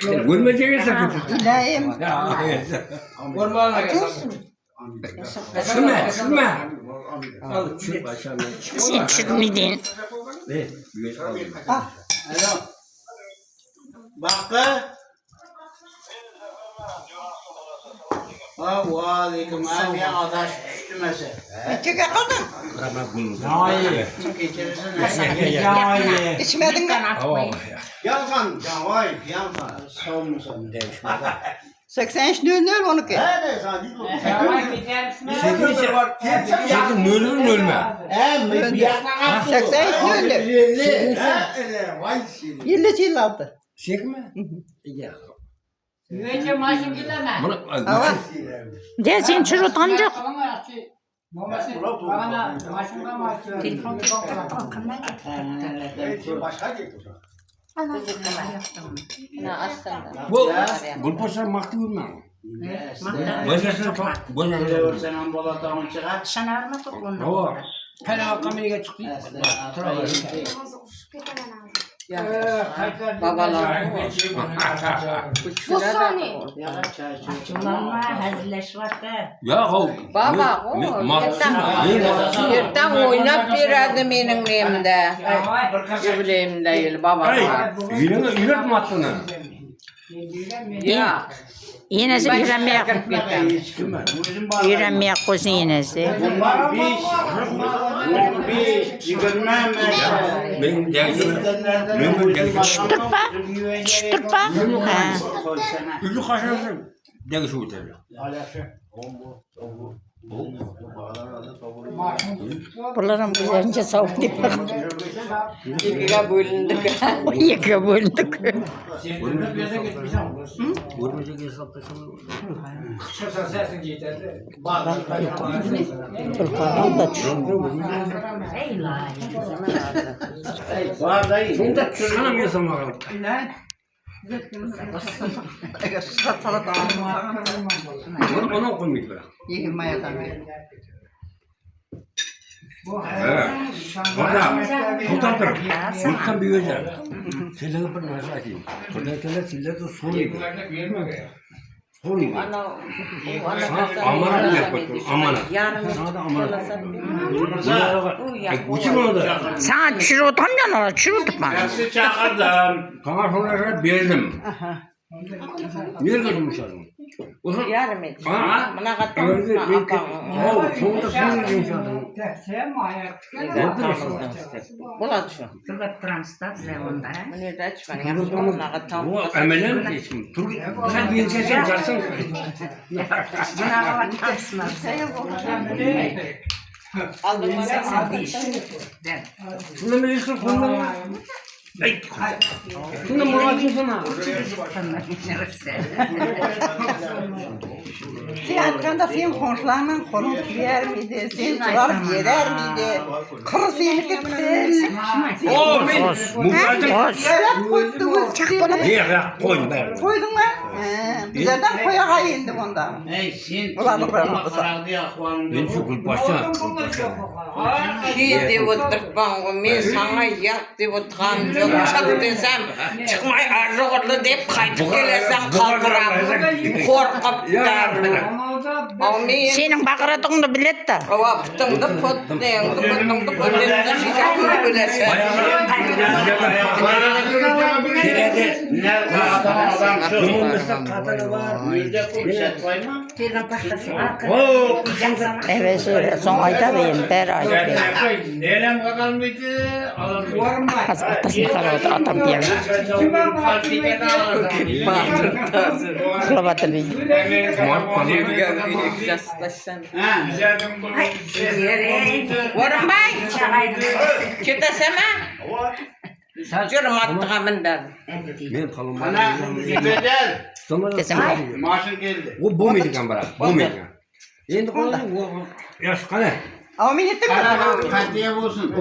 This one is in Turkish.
Görmeyeceğine sakın. İlayim. Sürme. Al çırp aşağıya. Sen çırpmaydın. Ne? Büyük al. Alo. Baktı. Aleyküm abi adaş düştü mesela. Çık yakaldın. Kırama bunu. Çok içerisine. İçmedin mi? Yansan, vay yansan. Soğumusun. 83 onu ki. Hele sen git oğlum. Sakın ölür ölme. Bir yakına 83 Vay şimdi. 50 yıl aldı. Çek mi? Ya. Önce maaşın gideme. Bunu Hava. De sen çürüt ancak. Bana maaşımda maaşı. Telefon Başka git o zaman. bu Gülpaşa maktı bilmem. Başkasına çok. Biliyor sen ambulatorun çıkar. Şanarına toplandı. O. Hala kameraya çıktı. Babalar. Bu sani. Ya çay çay. Çulanma hazırlaş vakti. Ya o. Baba, o yerden oynap berdi menin memde. Yüreğim değil baba. Ay. Yine mi attın? Ya. Yinesi yüremeye yüremeye koysun yinesi. Bunlar bir yigirmem Benim geldim. Çıtırtma. Çıtırtma. Ha. Yüzü kaşınsın. Deli şu utanıyor. Bunların güzelce savundu. İkiye bölündük. Yıkıyor böldük. Görmeyecek hesaplaşalım. Fırkadan da çıktı. Var dayı. Sonunda sana mı yasam bakalım? Ona koymayı bırak. Yıkılmaya da. Evet. Orada tutatır. Lütfen bir özel. Silahı yapın nasıl açayım? Tutatırlar silahı soruydu. Soruydu. Sana amanat yapıyordum. Amanat. Sana da amanat. Uçum orada. Sana çürüt amcan çürüt bana. Nasıl çağırdım? Kana sonra verdim. Niye götürmüşler? O zaman Yarım et. Ha? Bana Öyle katılma bir apam. sonunda sonra demişler. Bulat şu. Tırgat transtat zemunda. Bunu da açma. Yapma bana katılma. Bu emelen mi geçim? Türk sen bir şey yapacaksın. Cenab-ı Hak tansınlar. Aldım bana. Şuna mı yaşın konuda? Ay. Şuna mı var sana? Sen hakkında senin komşularının konun yer miydi? Sen çıkarıp yerer miydi? Kırı seni getirir. O ben. Muhtarcık. Şöyle koydunuz. Niye ya? Koyun ben. Koydun mu? Bizlerden koya hayindi bunda. Ey sen. Ulan bırakın. Karardı ya kuanım. Ben şu Gülpaşa. Ki de oturtmam. Men sana yak de oturgan yok. Çak desem çıkmay arıgırlı deyip kaytıp gelesen kaldıram. Korkup dardım. Senin bakaradığını bilet de. Ava pıtımdı pıttıydı pıttımdı pıttımdı şikayet bilesen. Kirede. Ne adam Kumumuzda kadını var. Müjde kurşet koyma. Oo. Evet söyle son ayda benim her ay. Nerem kadar mıydı? Az atasını karadı adam diye. Kılabatı bir. Warım bay. Kita sama. Jurm attığa minder. Ben kalım. Ana gider. Kesin. Maaşın geldi. O bu muydu kan bana? Bu muydu? Şimdi koyalım. Yaş kane. Ama minnetim. Ana hadiye bulsun.